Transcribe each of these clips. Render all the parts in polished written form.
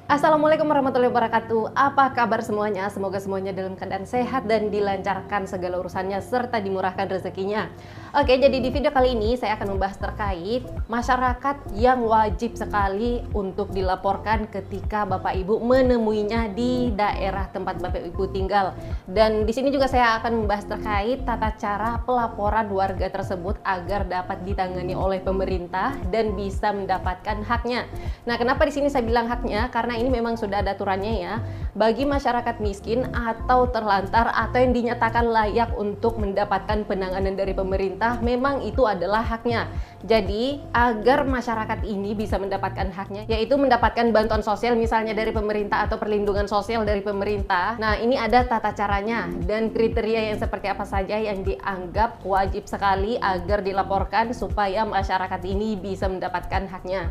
Assalamualaikum warahmatullahi wabarakatuh. Apa kabar semuanya? Semoga semuanya dalam keadaan sehat dan dilancarkan segala urusannya serta dimurahkan rezekinya. Oke, jadi di video kali ini saya akan membahas terkait masyarakat yang wajib sekali untuk dilaporkan ketika Bapak Ibu menemuinya di daerah tempat Bapak Ibu tinggal. Dan di sini juga saya akan membahas terkait tata cara pelaporan warga tersebut agar dapat ditangani oleh pemerintah dan bisa mendapatkan haknya. Nah, kenapa di sini saya bilang haknya? Karena ini memang sudah ada aturannya ya. Bagi masyarakat miskin atau terlantar atau yang dinyatakan layak untuk mendapatkan penanganan dari pemerintah, memang itu adalah haknya. Jadi, agar masyarakat ini bisa mendapatkan haknya, yaitu mendapatkan bantuan sosial misalnya dari pemerintah atau perlindungan sosial dari pemerintah. Nah, ini ada tata caranya dan kriteria yang seperti apa saja yang dianggap wajib sekali agar dilaporkan supaya masyarakat ini bisa mendapatkan haknya.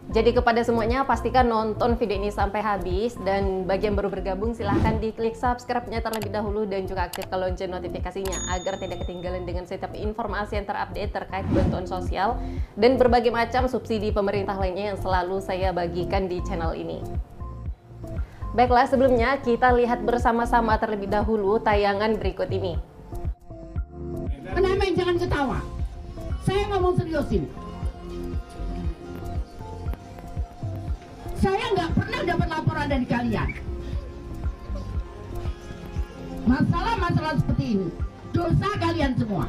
Jadi kepada semuanya pastikan nonton video ini sampai habis, dan bagi yang baru bergabung silahkan diklik subscribe-nya terlebih dahulu dan juga aktifkan lonceng notifikasinya agar tidak ketinggalan dengan setiap informasi yang terupdate terkait bantuan sosial dan berbagai macam subsidi pemerintah lainnya yang selalu saya bagikan di channel ini. Baiklah, sebelumnya kita lihat bersama-sama terlebih dahulu tayangan berikut ini. Kenapa jangan ketawa? Saya ngomong serius ini. Saya nggak pernah dapat laporan dari kalian. Masalah-masalah seperti ini, dosa kalian semua.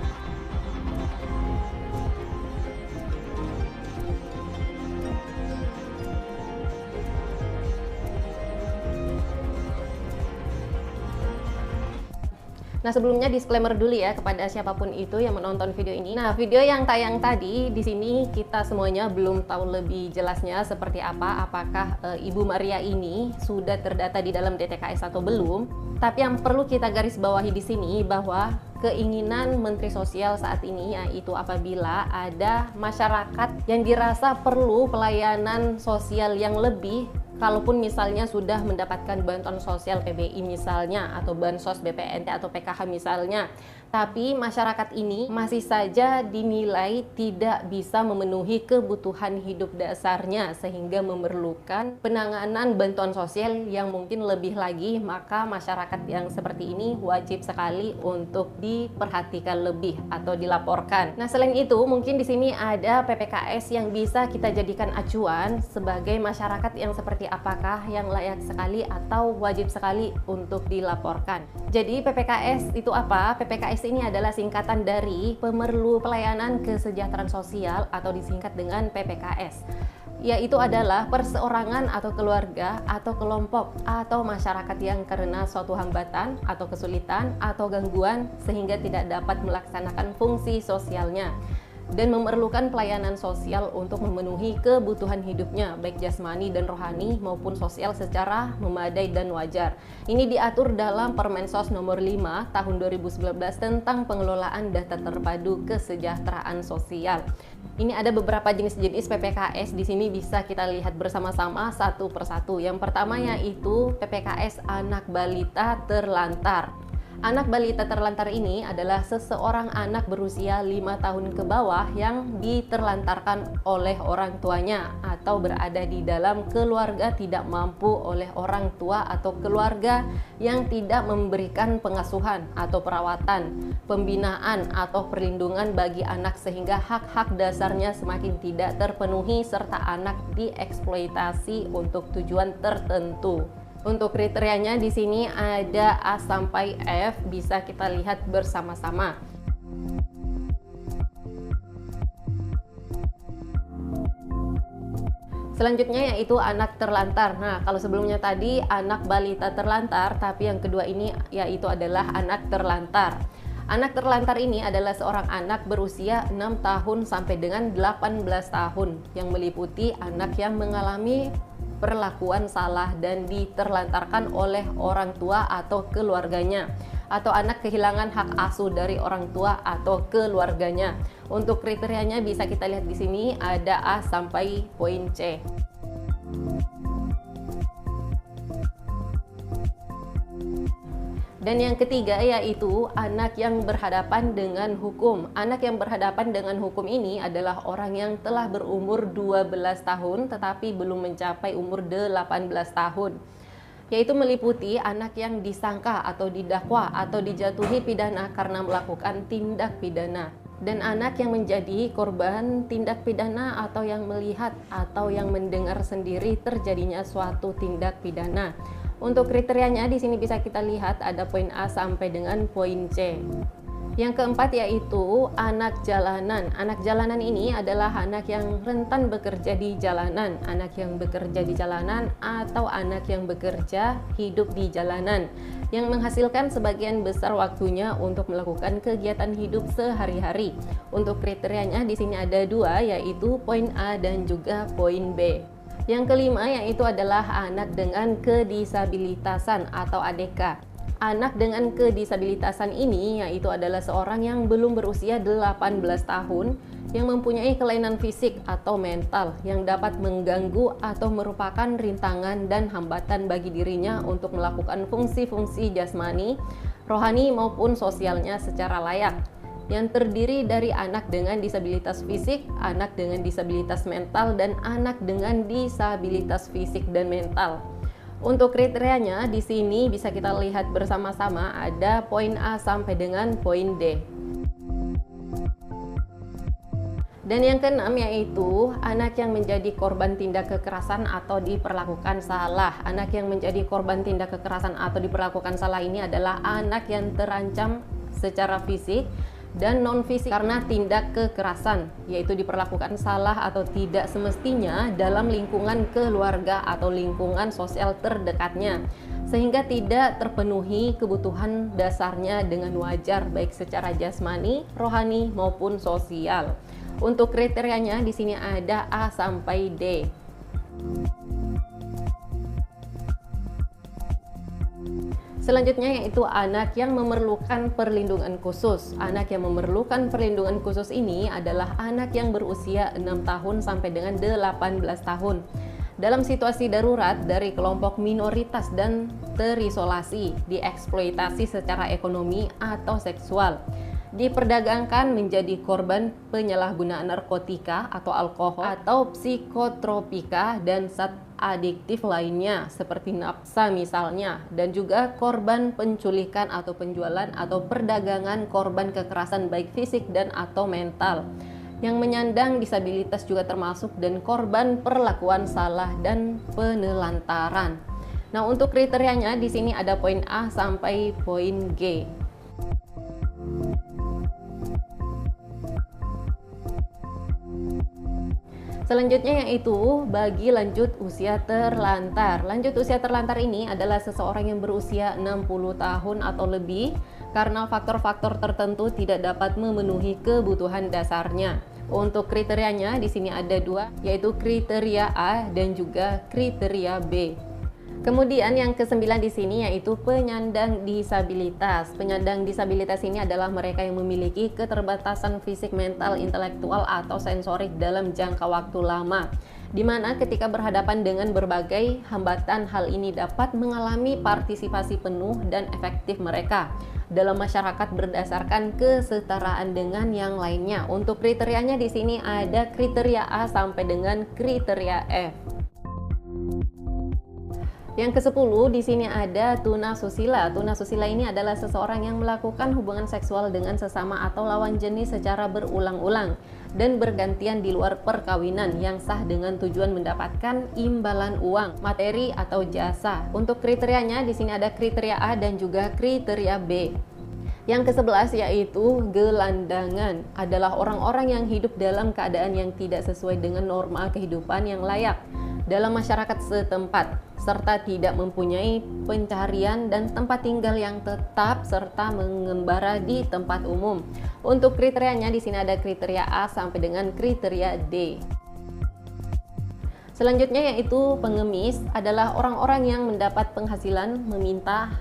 Nah, sebelumnya disclaimer dulu ya kepada siapapun itu yang menonton video ini. Nah, video yang tayang tadi di sini kita semuanya belum tahu lebih jelasnya seperti apa, apakah Ibu Maria ini sudah terdata di dalam DTKS atau belum. Tapi yang perlu kita garis bawahi di sini bahwa keinginan Menteri Sosial saat ini yaitu apabila ada masyarakat yang dirasa perlu pelayanan sosial yang lebih, kalaupun misalnya sudah mendapatkan bantuan sosial PBI misalnya, atau bansos BPNT atau PKH misalnya, tapi masyarakat ini masih saja dinilai tidak bisa memenuhi kebutuhan hidup dasarnya sehingga memerlukan penanganan bantuan sosial yang mungkin lebih lagi, maka masyarakat yang seperti ini wajib sekali untuk diperhatikan lebih atau dilaporkan. Nah, selain itu mungkin di sini ada PPKS yang bisa kita jadikan acuan sebagai masyarakat yang seperti apakah yang layak sekali atau wajib sekali untuk dilaporkan. Jadi PPKS itu apa? PPKS ini adalah singkatan dari Pemerlu Pelayanan Kesejahteraan Sosial atau disingkat dengan PPKS. Yaitu adalah perseorangan atau keluarga atau kelompok atau masyarakat yang karena suatu hambatan atau kesulitan atau gangguan sehingga tidak dapat melaksanakan fungsi sosialnya dan memerlukan pelayanan sosial untuk memenuhi kebutuhan hidupnya baik jasmani dan rohani maupun sosial secara memadai dan wajar. Ini diatur dalam Permensos nomor 5 tahun 2019 tentang pengelolaan data terpadu kesejahteraan sosial. Ini ada beberapa jenis-jenis PPKS, di sini bisa kita lihat bersama-sama satu persatu. Yang pertama yaitu PPKS anak balita terlantar. Anak balita terlantar ini adalah seseorang anak berusia 5 tahun ke bawah yang diterlantarkan oleh orang tuanya atau berada di dalam keluarga tidak mampu oleh orang tua atau keluarga yang tidak memberikan pengasuhan atau perawatan, pembinaan atau perlindungan bagi anak sehingga hak-hak dasarnya semakin tidak terpenuhi serta anak dieksploitasi untuk tujuan tertentu. Untuk kriterianya di sini ada A sampai F, bisa kita lihat bersama-sama. Selanjutnya yaitu anak terlantar. Nah, kalau sebelumnya tadi anak balita terlantar, tapi yang kedua ini yaitu adalah anak terlantar. Anak terlantar ini adalah seorang anak berusia 6 tahun sampai dengan 18 tahun yang meliputi anak yang mengalami perlakuan salah dan diterlantarkan oleh orang tua atau keluarganya, atau anak kehilangan hak asuh dari orang tua atau keluarganya. Untuk kriterianya bisa kita lihat di sini ada A sampai poin C. Dan yang ketiga yaitu anak yang berhadapan dengan hukum. Anak yang berhadapan dengan hukum ini adalah orang yang telah berumur 12 tahun tetapi belum mencapai umur 18 tahun. Yaitu meliputi anak yang disangka atau didakwa atau dijatuhi pidana karena melakukan tindak pidana. Dan anak yang menjadi korban tindak pidana atau yang melihat atau yang mendengar sendiri terjadinya suatu tindak pidana. Untuk kriterianya di sini bisa kita lihat ada poin A sampai dengan poin C. Yang keempat yaitu anak jalanan. Anak jalanan ini adalah anak yang rentan bekerja di jalanan, anak yang bekerja di jalanan atau anak yang bekerja hidup di jalanan, yang menghasilkan sebagian besar waktunya untuk melakukan kegiatan hidup sehari-hari. Untuk kriterianya di sini ada dua, yaitu poin A dan juga poin B. Yang kelima yaitu adalah anak dengan kedisabilitasan atau ADK. Anak dengan kedisabilitasan ini yaitu adalah seorang yang belum berusia 18 tahun yang mempunyai kelainan fisik atau mental yang dapat mengganggu atau merupakan rintangan dan hambatan bagi dirinya untuk melakukan fungsi-fungsi jasmani, rohani maupun sosialnya secara layak, yang terdiri dari anak dengan disabilitas fisik, anak dengan disabilitas mental, dan anak dengan disabilitas fisik dan mental. Untuk kriterianya di sini bisa kita lihat bersama-sama ada poin A sampai dengan poin D. Dan yang keenam yaitu anak yang menjadi korban tindak kekerasan atau diperlakukan salah. Anak yang menjadi korban tindak kekerasan atau diperlakukan salah ini adalah anak yang terancam secara fisik dan non-fisik karena tindak kekerasan, yaitu diperlakukan salah atau tidak semestinya dalam lingkungan keluarga atau lingkungan sosial terdekatnya, sehingga tidak terpenuhi kebutuhan dasarnya dengan wajar baik secara jasmani, rohani maupun sosial. Untuk kriterianya di sini ada A sampai D. Selanjutnya yaitu anak yang memerlukan perlindungan khusus. Anak yang memerlukan perlindungan khusus ini adalah anak yang berusia 6 tahun sampai dengan 18 tahun. Dalam situasi darurat dari kelompok minoritas dan terisolasi, dieksploitasi secara ekonomi atau seksual, diperdagangkan menjadi korban penyalahgunaan narkotika atau alkohol atau psikotropika dan zat adiktif lainnya seperti nafsa misalnya, dan juga korban penculikan atau penjualan atau perdagangan korban kekerasan baik fisik dan atau mental. Yang menyandang disabilitas juga termasuk, dan korban perlakuan salah dan penelantaran. Nah, untuk kriterianya di sini ada poin A sampai poin G. Selanjutnya yaitu bagi lanjut usia terlantar. Lanjut usia terlantar ini adalah seseorang yang berusia 60 tahun atau lebih karena faktor-faktor tertentu tidak dapat memenuhi kebutuhan dasarnya. Untuk kriterianya di sini ada dua, yaitu kriteria A dan juga kriteria B. Kemudian yang kesembilan di sini yaitu penyandang disabilitas. Penyandang disabilitas ini adalah mereka yang memiliki keterbatasan fisik, mental, intelektual, atau sensorik dalam jangka waktu lama, di mana ketika berhadapan dengan berbagai hambatan, hal ini dapat mengalami partisipasi penuh dan efektif mereka dalam masyarakat berdasarkan kesetaraan dengan yang lainnya. Untuk kriterianya di sini ada kriteria A sampai dengan kriteria F. Yang ke-10 di sini ada tunasusila. Tunasusila ini adalah seseorang yang melakukan hubungan seksual dengan sesama atau lawan jenis secara berulang-ulang dan bergantian di luar perkawinan yang sah dengan tujuan mendapatkan imbalan uang, materi atau jasa. Untuk kriterianya di sini ada kriteria A dan juga kriteria B. Yang ke-11 yaitu gelandangan, adalah orang-orang yang hidup dalam keadaan yang tidak sesuai dengan norma kehidupan yang layak dalam masyarakat setempat, serta tidak mempunyai pencaharian dan tempat tinggal yang tetap, serta mengembara di tempat umum. Untuk kriterianya di sini ada kriteria A sampai dengan kriteria D. Selanjutnya yaitu pengemis, adalah orang-orang yang mendapat penghasilan meminta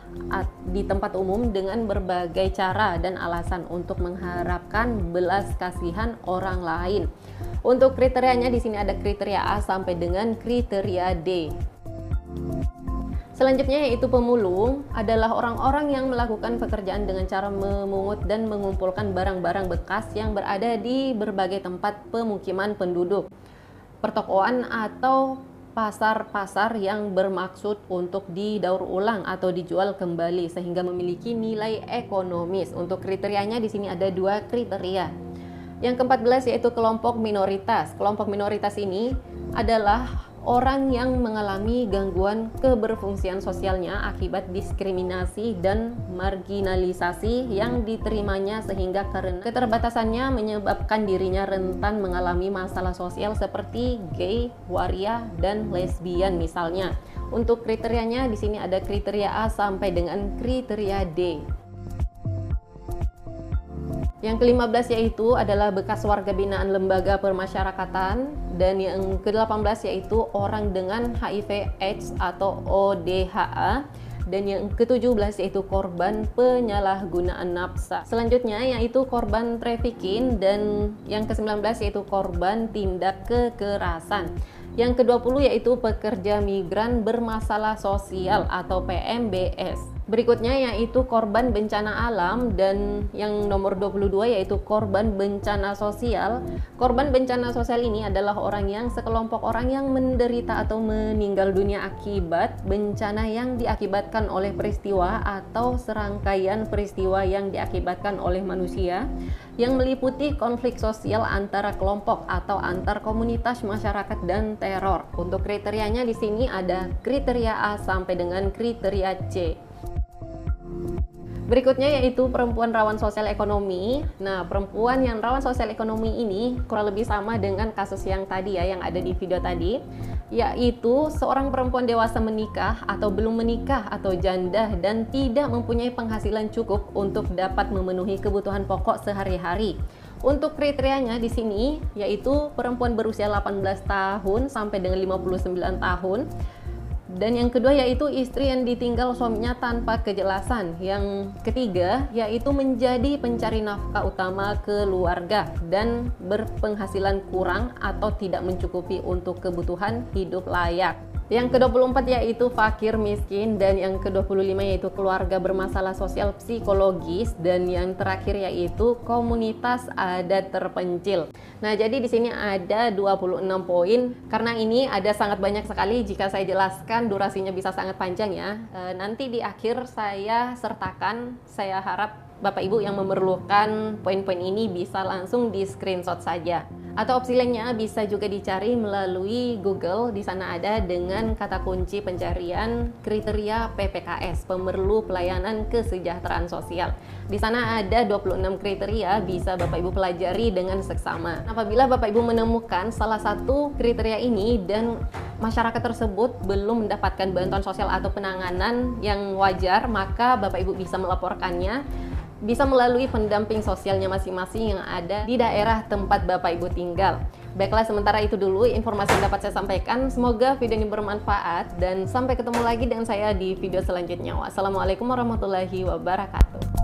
di tempat umum dengan berbagai cara dan alasan untuk mengharapkan belas kasihan orang lain. Untuk kriterianya di sini ada kriteria A sampai dengan kriteria D. Selanjutnya yaitu pemulung adalah orang-orang yang melakukan pekerjaan dengan cara memungut dan mengumpulkan barang-barang bekas yang berada di berbagai tempat pemukiman penduduk, pertokoan atau pasar-pasar yang bermaksud untuk didaur ulang atau dijual kembali sehingga memiliki nilai ekonomis. Untuk kriterianya di sini ada 2 kriteria. Yang ke-14 yaitu kelompok minoritas. Kelompok minoritas ini adalah orang yang mengalami gangguan keberfungsian sosialnya akibat diskriminasi dan marginalisasi yang diterimanya sehingga karena keterbatasannya menyebabkan dirinya rentan mengalami masalah sosial seperti gay, waria, dan lesbian misalnya. Untuk kriterianya di sini ada kriteria A sampai dengan kriteria D. Yang ke-15 yaitu adalah bekas warga binaan lembaga permasyarakatan, dan yang ke-18 yaitu orang dengan HIV/AIDS atau ODHA, dan yang ke-17 yaitu korban penyalahgunaan nafsa. Selanjutnya yaitu korban trafficking, dan yang ke-19 yaitu korban tindak kekerasan. Yang ke-20 yaitu pekerja migran bermasalah sosial atau PMBS. Berikutnya yaitu korban bencana alam, dan yang nomor 22 yaitu korban bencana sosial. Korban bencana sosial ini adalah orang yang sekelompok orang yang menderita atau meninggal dunia akibat bencana yang diakibatkan oleh peristiwa atau serangkaian peristiwa yang diakibatkan oleh manusia yang meliputi konflik sosial antara kelompok atau antar komunitas masyarakat dan teror. Untuk kriterianya di sini ada kriteria A sampai dengan kriteria C. Berikutnya yaitu perempuan rawan sosial ekonomi. Nah, perempuan yang rawan sosial ekonomi ini kurang lebih sama dengan kasus yang tadi ya, yang ada di video tadi, yaitu seorang perempuan dewasa menikah atau belum menikah atau janda dan tidak mempunyai penghasilan cukup untuk dapat memenuhi kebutuhan pokok sehari-hari. Untuk kriterianya di sini yaitu perempuan berusia 18 tahun sampai dengan 59 tahun. Dan yang kedua yaitu istri yang ditinggal suaminya tanpa kejelasan. Yang ketiga yaitu menjadi pencari nafkah utama keluarga dan berpenghasilan kurang atau tidak mencukupi untuk kebutuhan hidup layak. Yang ke-24 yaitu fakir miskin, dan yang ke-25 yaitu keluarga bermasalah sosial psikologis, dan yang terakhir yaitu komunitas adat terpencil. Nah, jadi di sini ada 26 poin. Karena ini ada sangat banyak sekali, jika saya jelaskan durasinya bisa sangat panjang ya. Nanti di akhir saya sertakan, saya harap Bapak Ibu yang memerlukan poin-poin ini bisa langsung di screenshot saja. Atau opsi lainnya bisa juga dicari melalui Google. Di sana ada dengan kata kunci pencarian kriteria PPKS, pemerlu pelayanan kesejahteraan sosial. Di sana ada 26 kriteria, bisa Bapak Ibu pelajari dengan seksama. Apabila Bapak Ibu menemukan salah satu kriteria ini dan masyarakat tersebut belum mendapatkan bantuan sosial atau penanganan yang wajar, maka Bapak Ibu bisa melaporkannya, bisa melalui pendamping sosialnya masing-masing yang ada di daerah tempat Bapak Ibu tinggal. Baiklah, sementara itu dulu informasi yang dapat saya sampaikan. Semoga video ini bermanfaat dan sampai ketemu lagi dengan saya di video selanjutnya. Wassalamualaikum warahmatullahi wabarakatuh.